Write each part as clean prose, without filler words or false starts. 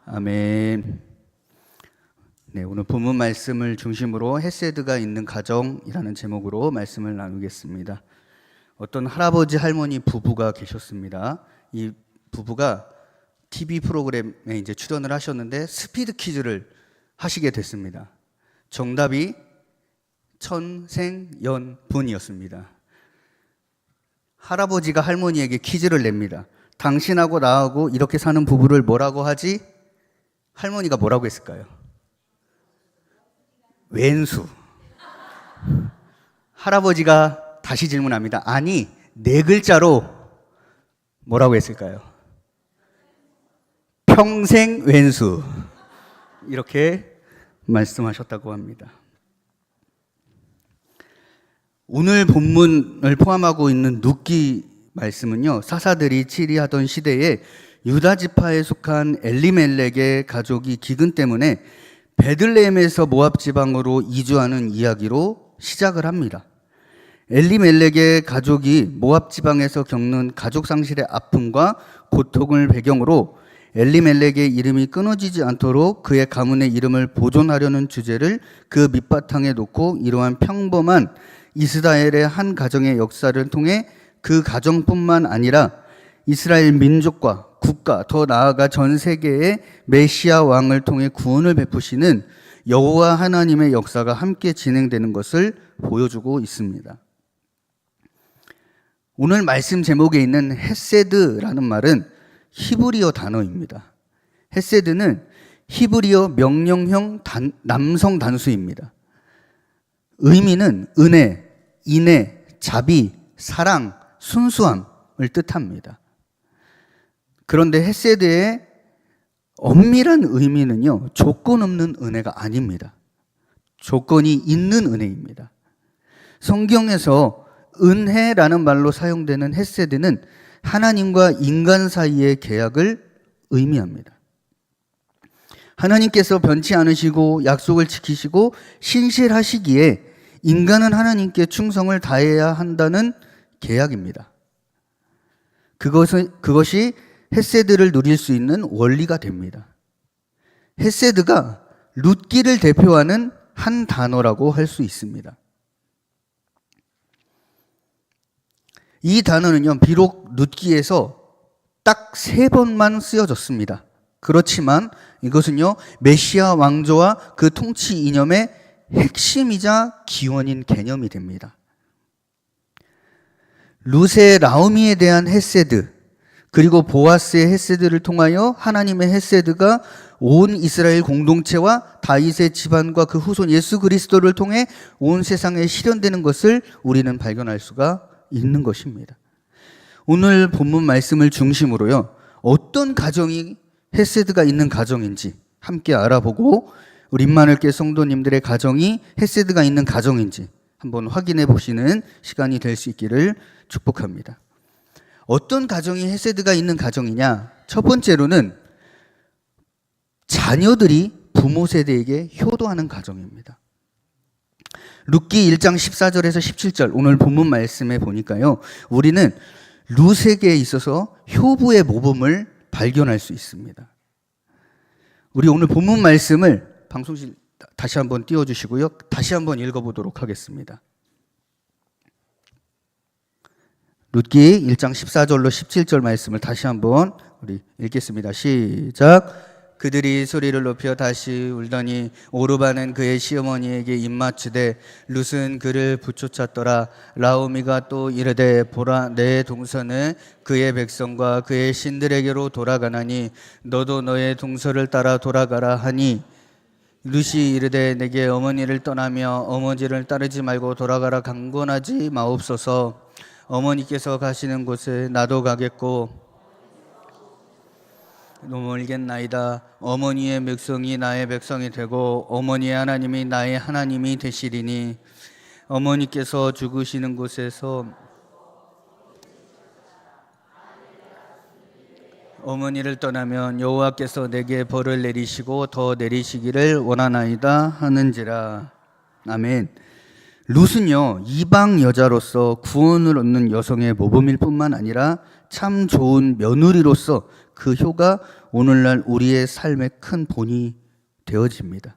아멘. 네, 오늘 본문 말씀을 중심으로 헤세드가 있는 가정이라는 제목으로 말씀을 나누겠습니다. 어떤 할아버지 할머니 부부가 계셨습니다. 이 부부가 TV 프로그램에 이제 출연을 하셨는데 스피드 퀴즈를 하시게 됐습니다. 정답이 천생연분이었습니다. 할아버지가 할머니에게 퀴즈를 냅니다. 당신하고 나하고 이렇게 사는 부부를 뭐라고 하지? 할머니가 뭐라고 했을까요? 왼수. 할아버지가 다시 질문합니다. 아니, 네 글자로 뭐라고 했을까요? 평생 왼수. 이렇게 말씀하셨다고 합니다. 오늘 본문을 포함하고 있는 룻기 말씀은요, 사사들이 치리하던 시대에 유다 지파에 속한 엘리멜렉의 가족이 기근 때문에 베들레헴에서 모압 지방으로 이주하는 이야기로 시작을 합니다. 엘리멜렉의 가족이 모압 지방에서 겪는 가족 상실의 아픔과 고통을 배경으로 엘리멜렉의 이름이 끊어지지 않도록 그의 가문의 이름을 보존하려는 주제를 그 밑바탕에 놓고 이러한 평범한 이스라엘의 한 가정의 역사를 통해 그 가정뿐만 아니라 이스라엘 민족과 국가, 더 나아가 전 세계의 메시아 왕을 통해 구원을 베푸시는 여호와 하나님의 역사가 함께 진행되는 것을 보여주고 있습니다. 오늘 말씀 제목에 있는 헤세드라는 말은 히브리어 단어입니다. 헤세드는 히브리어 명령형 남성 단수입니다. 의미는 은혜, 인애, 자비, 사랑, 순수함을 뜻합니다. 그런데 헤세드의 엄밀한 의미는요, 조건 없는 은혜가 아닙니다. 조건이 있는 은혜입니다. 성경에서 은혜라는 말로 사용되는 헤세드는 하나님과 인간 사이의 계약을 의미합니다. 하나님께서 변치 않으시고 약속을 지키시고 신실하시기에 인간은 하나님께 충성을 다해야 한다는 계약입니다. 그것이 헤세드를 누릴 수 있는 원리가 됩니다. 헤세드가 룻기를 대표하는 한 단어라고 할 수 있습니다. 이 단어는요, 비록 룻기에서 딱 3번만 쓰여졌습니다. 그렇지만 이것은요, 메시아 왕조와 그 통치 이념의 핵심이자 기원인 개념이 됩니다. 룻의 라우미에 대한 헤세드, 그리고 보아스의 헤세드를 통하여 하나님의 헤세드가 온 이스라엘 공동체와 다윗의 집안과 그 후손 예수 그리스도를 통해 온 세상에 실현되는 것을 우리는 발견할 수가 있는 것입니다. 오늘 본문 말씀을 중심으로요, 어떤 가정이 헤세드가 있는 가정인지 함께 알아보고 우리 임마누엘교회 성도님들의 가정이 헤세드가 있는 가정인지 한번 확인해 보시는 시간이 될 수 있기를 축복합니다. 어떤 가정이 헤세드가 있는 가정이냐? 첫 번째로는 자녀들이 부모 세대에게 효도하는 가정입니다. 룻기 1장 14절에서 17절 오늘 본문 말씀에 보니까요, 우리는 룻에게 있어서 효부의 모범을 발견할 수 있습니다. 우리 오늘 본문 말씀을 방송실 다시 한번 띄워주시고요, 다시 한번 읽어보도록 하겠습니다. 룻기 1장 14절로 17절 말씀을 다시 한번 우리 읽겠습니다. 시작. 그들이 소리를 높여 다시 울더니 오르바는 그의 시어머니에게 입맞추되 룻은 그를 부쫓았더라. 라우미가 또 이르되 보라, 내 동서는 그의 백성과 그의 신들에게로 돌아가나니 너도 너의 동서를 따라 돌아가라 하니 룻이 이르되 내게 어머니를 떠나며 어머니를 따르지 말고 돌아가라 강권하지 마옵소서. 어머니께서 가시는 곳에 나도 가겠고 머물겠나이다. 어머니의 백성이 나의 백성이 되고 어머니의 하나님이 나의 하나님이 되시리니 어머니께서 죽으시는 곳에서 어머니를 떠나면 여호와께서 내게 벌을 내리시고 더 내리시기를 원하나이다 하는지라. 아멘. 룻은요, 이방 여자로서 구원을 얻는 여성의 모범일 뿐만 아니라 참 좋은 며느리로서 그 효가 오늘날 우리의 삶의 큰 본이 되어집니다.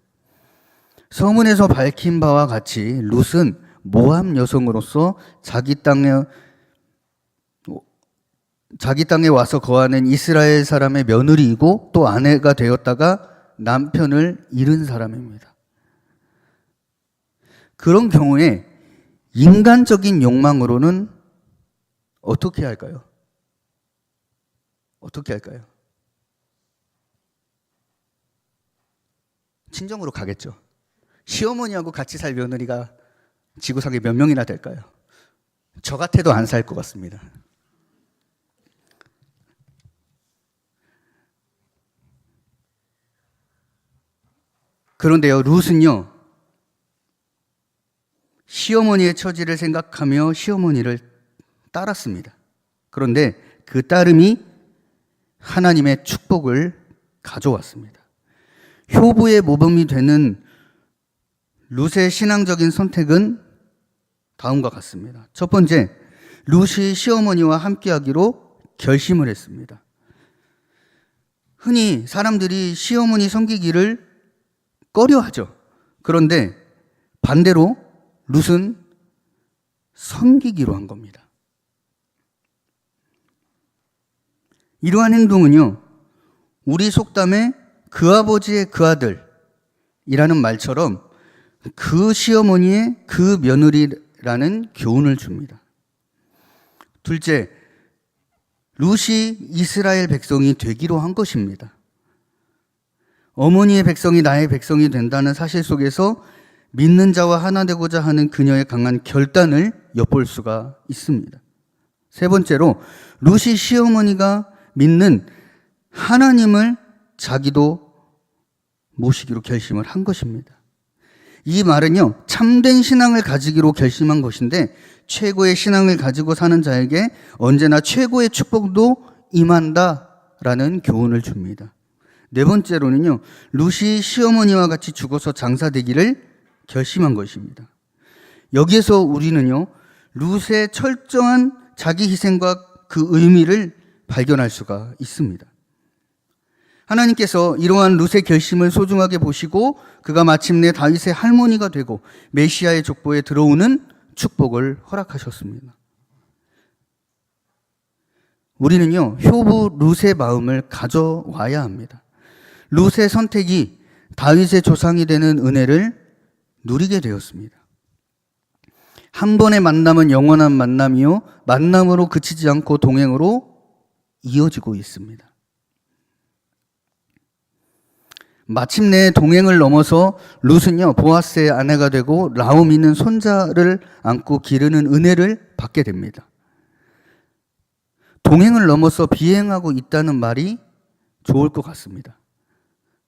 서문에서 밝힌 바와 같이 룻은 모압 여성으로서 자기 땅에 와서 거하는 이스라엘 사람의 며느리이고 또 아내가 되었다가 남편을 잃은 사람입니다. 그런 경우에 인간적인 욕망으로는 어떻게 할까요? 어떻게 할까요? 친정으로 가겠죠. 시어머니하고 같이 살 며느리가 지구상에 몇 명이나 될까요? 저 같아도 안 살 것 같습니다. 그런데요, 룻은요, 시어머니의 처지를 생각하며 시어머니를 따랐습니다. 그런데 그 따름이 하나님의 축복을 가져왔습니다. 효부의 모범이 되는 룻의 신앙적인 선택은 다음과 같습니다. 첫 번째, 룻이 시어머니와 함께하기로 결심을 했습니다. 흔히 사람들이 시어머니 섬기기를 꺼려하죠. 그런데 반대로 룻은 섬기기로 한 겁니다. 이러한 행동은요, 우리 속담에 그 아버지의 그 아들이라는 말처럼 그 시어머니의 그 며느리라는 교훈을 줍니다. 둘째, 룻이 이스라엘 백성이 되기로 한 것입니다. 어머니의 백성이 나의 백성이 된다는 사실 속에서 믿는 자와 하나 되고자 하는 그녀의 강한 결단을 엿볼 수가 있습니다. 세 번째로, 룻이 시어머니가 믿는 하나님을 자기도 모시기로 결심을 한 것입니다. 이 말은요, 참된 신앙을 가지기로 결심한 것인데 최고의 신앙을 가지고 사는 자에게 언제나 최고의 축복도 임한다라는 교훈을 줍니다. 네 번째로는요, 룻이 시어머니와 같이 죽어서 장사되기를 결심한 것입니다. 여기에서 우리는요, 룻의 철저한 자기 희생과 그 의미를 발견할 수가 있습니다. 하나님께서 이러한 룻의 결심을 소중하게 보시고 그가 마침내 다윗의 할머니가 되고 메시아의 족보에 들어오는 축복을 허락하셨습니다. 우리는요, 효부 룻의 마음을 가져와야 합니다. 룻의 선택이 다윗의 조상이 되는 은혜를 누리게 되었습니다. 한 번의 만남은 영원한 만남이요, 만남으로 그치지 않고 동행으로 이어지고 있습니다. 마침내 동행을 넘어서 룻은요, 보아스의 아내가 되고 나오미 있는 손자를 안고 기르는 은혜를 받게 됩니다. 동행을 넘어서 비행하고 있다는 말이 좋을 것 같습니다.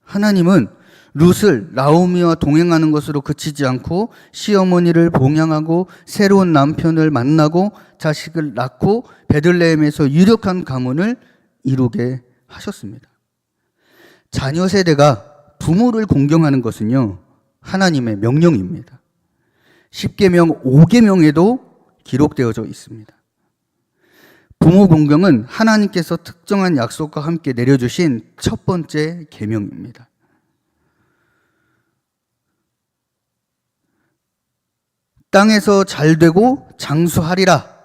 하나님은 룻을 나오미와 동행하는 것으로 그치지 않고 시어머니를 봉양하고 새로운 남편을 만나고 자식을 낳고 베들레헴에서 유력한 가문을 이루게 하셨습니다. 자녀 세대가 부모를 공경하는 것은요, 하나님의 명령입니다. 10계명 5계명에도 기록되어져 있습니다. 부모 공경은 하나님께서 특정한 약속과 함께 내려주신 첫 번째 계명입니다. 땅에서 잘되고 장수하리라.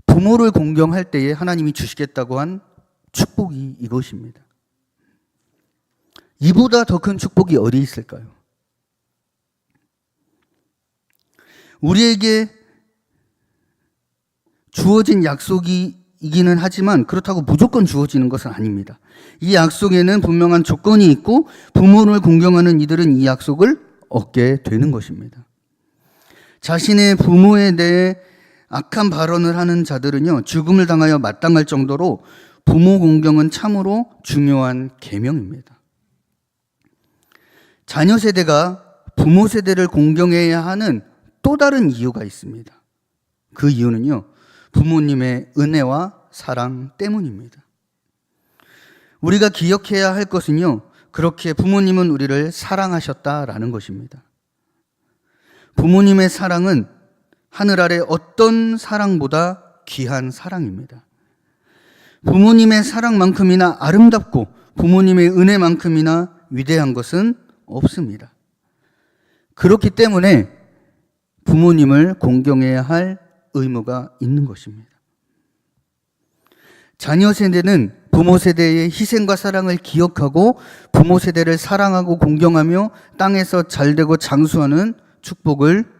부모를 공경할 때에 하나님이 주시겠다고 한 축복이 이것입니다. 이보다 더 큰 축복이 어디 있을까요? 우리에게 주어진 약속이기는 하지만 그렇다고 무조건 주어지는 것은 아닙니다. 이 약속에는 분명한 조건이 있고 부모를 공경하는 이들은 이 약속을 얻게 되는 것입니다. 자신의 부모에 대해 악한 발언을 하는 자들은요, 죽음을 당하여 마땅할 정도로 부모 공경은 참으로 중요한 계명입니다. 자녀 세대가 부모 세대를 공경해야 하는 또 다른 이유가 있습니다. 그 이유는요, 부모님의 은혜와 사랑 때문입니다. 우리가 기억해야 할 것은요, 그렇게 부모님은 우리를 사랑하셨다라는 것입니다. 부모님의 사랑은 하늘 아래 어떤 사랑보다 귀한 사랑입니다. 부모님의 사랑만큼이나 아름답고 부모님의 은혜만큼이나 위대한 것은 없습니다. 그렇기 때문에 부모님을 공경해야 할 의무가 있는 것입니다. 자녀 세대는 부모 세대의 희생과 사랑을 기억하고 부모 세대를 사랑하고 공경하며 땅에서 잘되고 장수하는 축복을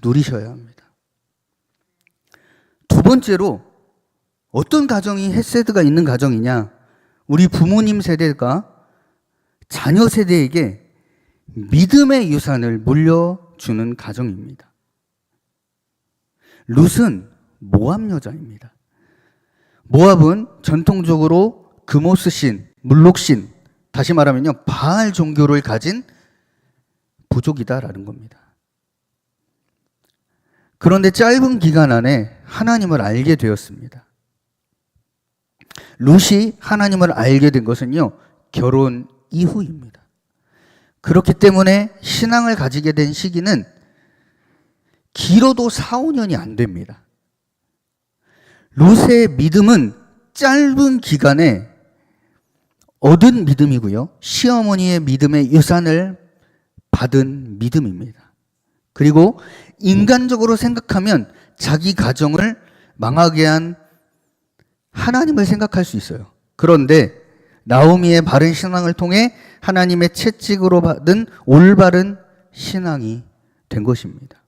누리셔야 합니다. 두 번째로 어떤 가정이 헤세드가 있는 가정이냐? 우리 부모님 세대가 자녀 세대에게 믿음의 유산을 물려주는 가정입니다. 룻은 모압 여자입니다. 모압은 전통적으로 그모스신, 물록신, 다시 말하면요, 바알 종교를 가진 부족이다라는 겁니다. 그런데 짧은 기간 안에 하나님을 알게 되었습니다. 룻이 하나님을 알게 된 것은요, 결혼 이후입니다. 그렇기 때문에 신앙을 가지게 된 시기는 길어도 4, 5년이 안 됩니다. 룻의 믿음은 짧은 기간에 얻은 믿음이고요. 시어머니의 믿음의 유산을 받은 믿음입니다. 그리고 인간적으로 생각하면 자기 가정을 망하게 한 하나님을 생각할 수 있어요. 그런데 나오미의 바른 신앙을 통해 하나님의 채찍으로 받은 올바른 신앙이 된 것입니다.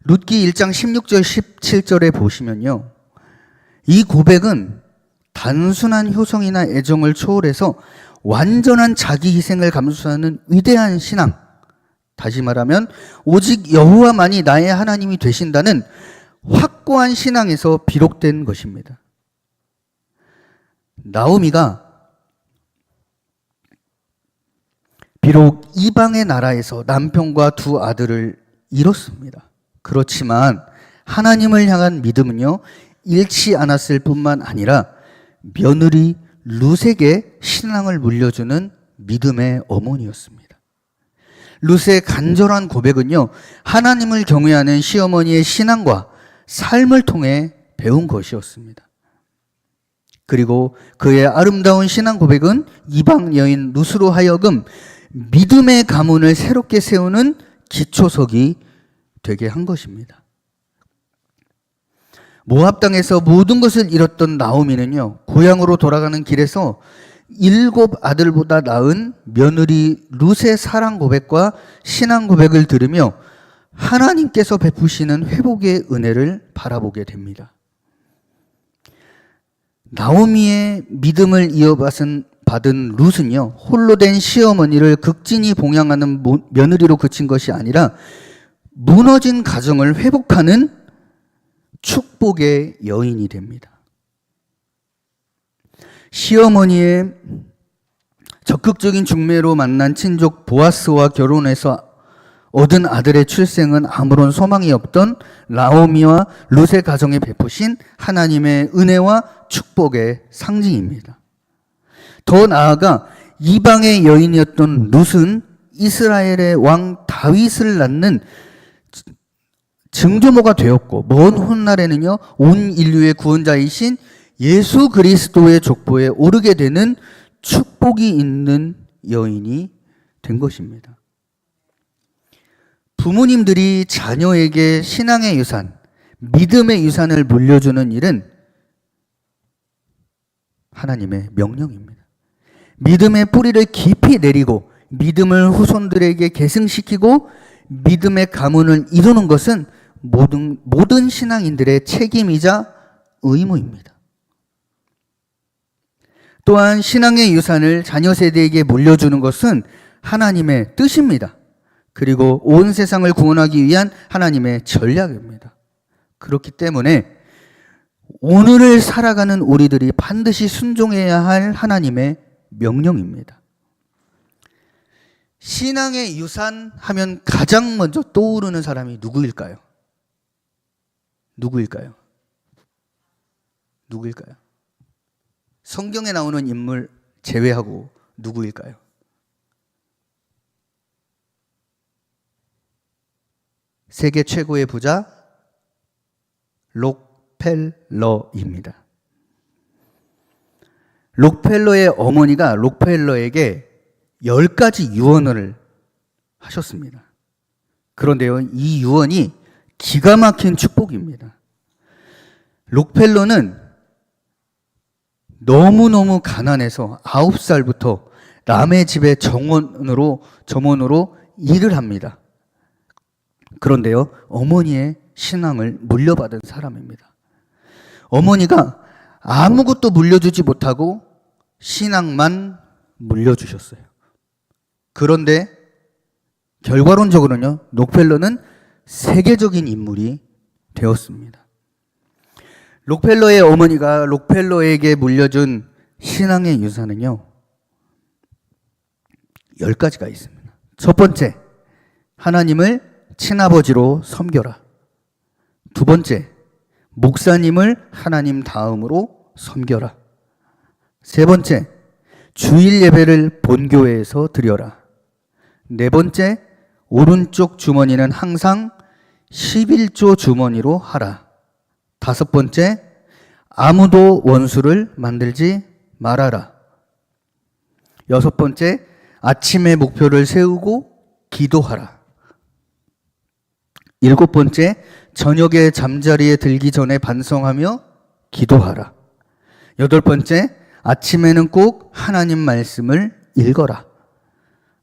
룻기 1장 16절 17절에 보시면요, 이 고백은 단순한 효성이나 애정을 초월해서 완전한 자기 희생을 감수하는 위대한 신앙, 다시 말하면 오직 여호와만이 나의 하나님이 되신다는 확고한 신앙에서 비롯된 것입니다. 나오미가 비록 이방의 나라에서 남편과 두 아들을 잃었습니다. 그렇지만 하나님을 향한 믿음은요, 잃지 않았을 뿐만 아니라 며느리 룻에게 신앙을 물려주는 믿음의 어머니였습니다. 룻의 간절한 고백은요, 하나님을 경외하는 시어머니의 신앙과 삶을 통해 배운 것이었습니다. 그리고 그의 아름다운 신앙 고백은 이방 여인 룻으로 하여금 믿음의 가문을 새롭게 세우는 기초석이 되게 한 것입니다. 모압 땅에서 모든 것을 잃었던 나오미는요, 고향으로 돌아가는 길에서 7 아들보다 나은 며느리 룻의 사랑 고백과 신앙 고백을 들으며 하나님께서 베푸시는 회복의 은혜를 바라보게 됩니다. 나오미의 믿음을 이어받은 룻은요, 홀로 된 시어머니를 극진히 봉양하는 며느리로 그친 것이 아니라 무너진 가정을 회복하는 축복의 여인이 됩니다. 시어머니의 적극적인 중매로 만난 친족 보아스와 결혼해서 얻은 아들의 출생은 아무런 소망이 없던 나오미와 룻의 가정에 베푸신 하나님의 은혜와 축복의 상징입니다. 더 나아가 이방의 여인이었던 룻은 이스라엘의 왕 다윗을 낳는 증조모가 되었고, 먼 훗날에는요, 온 인류의 구원자이신 예수 그리스도의 족보에 오르게 되는 축복이 있는 여인이 된 것입니다. 부모님들이 자녀에게 신앙의 유산, 믿음의 유산을 물려주는 일은 하나님의 명령입니다. 믿음의 뿌리를 깊이 내리고 믿음을 후손들에게 계승시키고 믿음의 가문을 이루는 것은 모든 신앙인들의 책임이자 의무입니다. 또한 신앙의 유산을 자녀 세대에게 물려주는 것은 하나님의 뜻입니다. 그리고 온 세상을 구원하기 위한 하나님의 전략입니다. 그렇기 때문에 오늘을 살아가는 우리들이 반드시 순종해야 할 하나님의 명령입니다. 신앙의 유산 하면 가장 먼저 떠오르는 사람이 누구일까요? 누구일까요? 성경에 나오는 인물 제외하고 누구일까요? 세계 최고의 부자 록펠러입니다. 록펠러의 어머니가 록펠러에게 10가지 유언을 하셨습니다. 그런데요, 이 유언이 기가 막힌 축복입니다. 록펠러는 너무너무 가난해서 9살부터 남의 집에 점원으로 일을 합니다. 그런데요, 어머니의 신앙을 물려받은 사람입니다. 어머니가 아무것도 물려주지 못하고 신앙만 물려주셨어요. 그런데 결과론적으로는요, 록펠러는 세계적인 인물이 되었습니다. 록펠러의 어머니가 록펠러에게 물려준 신앙의 유산은요, 10가지가 있습니다. 첫 번째, 하나님을 친아버지로 섬겨라. 두 번째, 목사님을 하나님 다음으로 섬겨라. 세 번째, 주일 예배를 본교회에서 드려라. 네 번째, 오른쪽 주머니는 항상 11조 주머니로 하라. 다섯 번째, 아무도 원수를 만들지 말아라. 여섯 번째, 아침에 목표를 세우고 기도하라. 일곱 번째, 저녁에 잠자리에 들기 전에 반성하며 기도하라. 여덟 번째, 아침에는 꼭 하나님 말씀을 읽어라.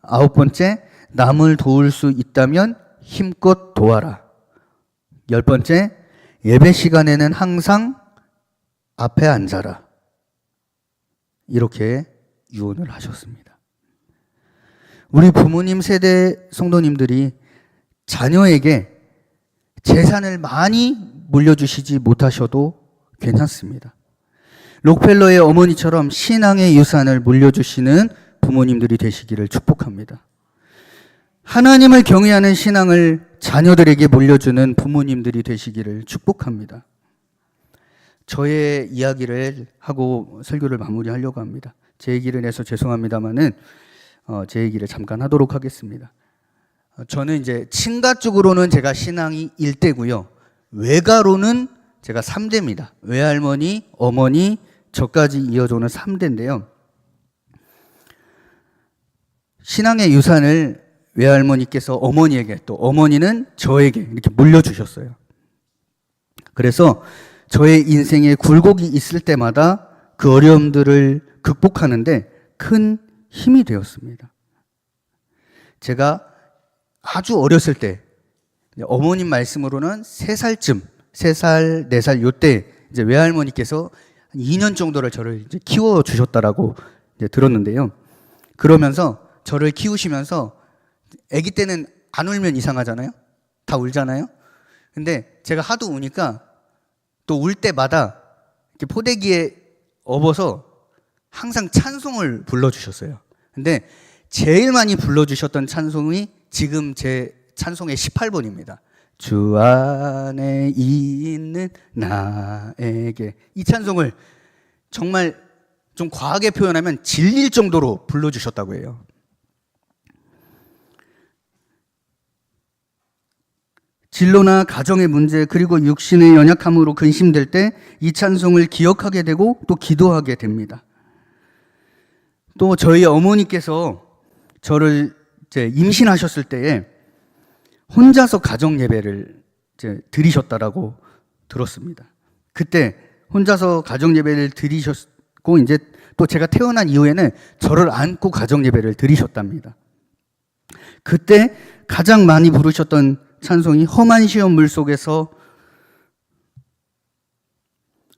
아홉 번째, 남을 도울 수 있다면 힘껏 도와라. 열 번째, 예배 시간에는 항상 앞에 앉아라. 이렇게 유언을 하셨습니다. 우리 부모님 세대 성도님들이 자녀에게 재산을 많이 물려주시지 못하셔도 괜찮습니다. 록펠러의 어머니처럼 신앙의 유산을 물려주시는 부모님들이 되시기를 축복합니다. 하나님을 경외하는 신앙을 자녀들에게 물려주는 부모님들이 되시기를 축복합니다. 저의 이야기를 하고 설교를 마무리하려고 합니다. 제 얘기를 해서 죄송합니다만은 제 얘기를 잠깐 하도록 하겠습니다. 저는 이제 친가 쪽으로는 제가 신앙이 1대고요. 외가로는 제가 3대입니다. 외할머니, 어머니, 저까지 이어져오는 3대인데요. 신앙의 유산을 외할머니께서 어머니에게, 또 어머니는 저에게 이렇게 물려주셨어요. 그래서 저의 인생에 굴곡이 있을 때마다 그 어려움들을 극복하는데 큰 힘이 되었습니다. 제가 아주 어렸을 때, 어머님 말씀으로는 3살쯤, 3살, 4살 요때 이제 외할머니께서 2년 정도를 저를 이제 키워주셨다라고 이제 들었는데요. 그러면서 저를 키우시면서 아기 때는 안 울면 이상하잖아요? 다 울잖아요? 근데 제가 하도 우니까 또 울 때마다 이렇게 포대기에 업어서 항상 찬송을 불러주셨어요. 근데 제일 많이 불러주셨던 찬송이 지금 제 찬송의 18번입니다. 주 안에 있는 나에게. 이 찬송을 정말 좀 과하게 표현하면 질릴 정도로 불러주셨다고 해요. 진로나 가정의 문제 그리고 육신의 연약함으로 근심될 때 이 찬송을 기억하게 되고 또 기도하게 됩니다. 또 저희 어머니께서 저를 이제 임신하셨을 때에 혼자서 가정 예배를 이제 드리셨다라고 들었습니다. 그때 혼자서 가정 예배를 드리셨고 이제 또 제가 태어난 이후에는 저를 안고 가정 예배를 드리셨답니다. 그때 가장 많이 부르셨던 찬송이 험한 시험 물속에서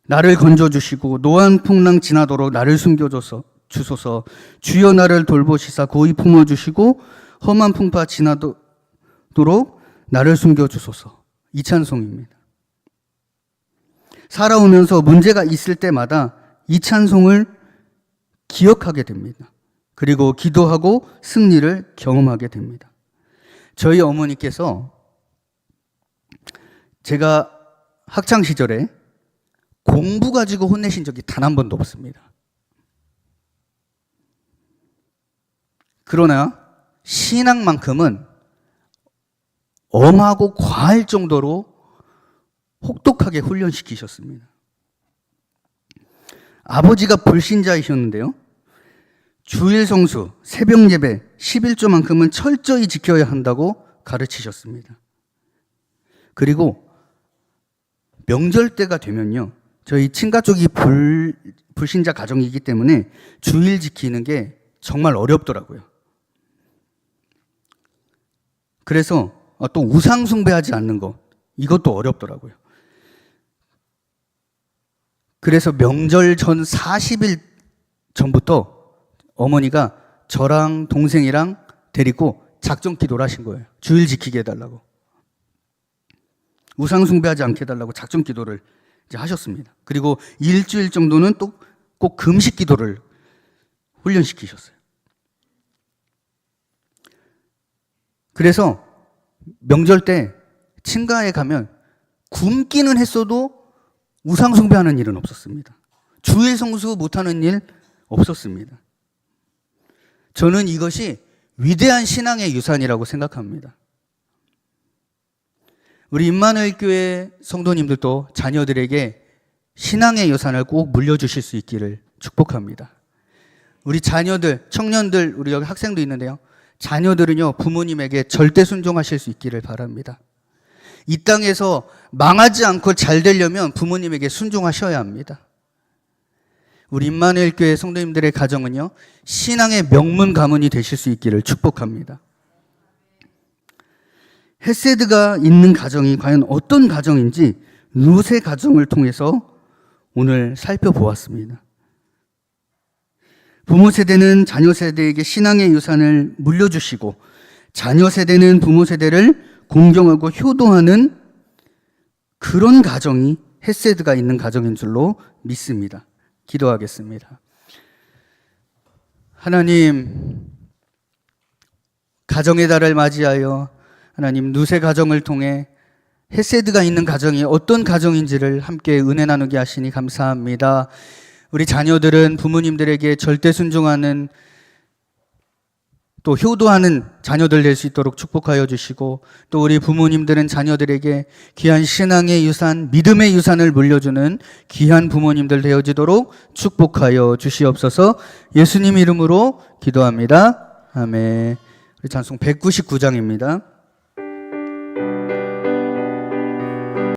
나를 건져주시고 노한 풍랑 지나도록 나를 숨겨주소서 주여 나를 돌보시사 고이 품어주시고 험한 풍파 지나도록 나를 숨겨주소서. 이 찬송입니다. 살아오면서 문제가 있을 때마다 이 찬송을 기억하게 됩니다. 그리고 기도하고 승리를 경험하게 됩니다. 저희 어머니께서 제가 학창시절에 공부 가지고 혼내신 적이 단 한 번도 없습니다. 그러나 신앙만큼은 엄하고 과할 정도로 혹독하게 훈련시키셨습니다. 아버지가 불신자이셨는데요. 주일 성수, 새벽 예배, 11조만큼은 철저히 지켜야 한다고 가르치셨습니다. 그리고 명절 때가 되면요. 저희 친가 쪽이 불신자 가정이기 때문에 주일 지키는 게 정말 어렵더라고요. 그래서 또 우상 숭배하지 않는 것, 이것도 어렵더라고요. 그래서 명절 전 40일 전부터 어머니가 저랑 동생이랑 데리고 작정 기도를 하신 거예요. 주일 지키게 해달라고. 우상 숭배하지 않게 해달라고 작정 기도를 이제 하셨습니다. 그리고 일주일 정도는 또 꼭 금식 기도를 훈련시키셨어요. 그래서 명절 때 친가에 가면 굶기는 했어도 우상 숭배하는 일은 없었습니다. 주일 성수 못하는 일 없었습니다. 저는 이것이 위대한 신앙의 유산이라고 생각합니다. 우리 임마누엘 교회 성도님들도 자녀들에게 신앙의 유산을 꼭 물려주실 수 있기를 축복합니다. 우리 자녀들, 청년들, 우리 여기 학생도 있는데요. 자녀들은요, 부모님에게 절대 순종하실 수 있기를 바랍니다. 이 땅에서 망하지 않고 잘 되려면 부모님에게 순종하셔야 합니다. 우리 임마누엘 교회 성도님들의 가정은요, 신앙의 명문 가문이 되실 수 있기를 축복합니다. 헤세드가 있는 가정이 과연 어떤 가정인지 룻의 가정을 통해서 오늘 살펴보았습니다. 부모 세대는 자녀 세대에게 신앙의 유산을 물려주시고 자녀 세대는 부모 세대를 공경하고 효도하는 그런 가정이 헤세드가 있는 가정인 줄로 믿습니다. 기도하겠습니다. 하나님, 가정의 달을 맞이하여 하나님 룻의 가정을 통해 헤세드가 있는 가정이 어떤 가정인지를 함께 은혜 나누게 하시니 감사합니다. 우리 자녀들은 부모님들에게 절대 순종하는 또 효도하는 자녀들 될 수 있도록 축복하여 주시고 또 우리 부모님들은 자녀들에게 귀한 신앙의 유산, 믿음의 유산을 물려주는 귀한 부모님들 되어지도록 축복하여 주시옵소서. 예수님 이름으로 기도합니다. 아멘. 우리 찬송 199장입니다.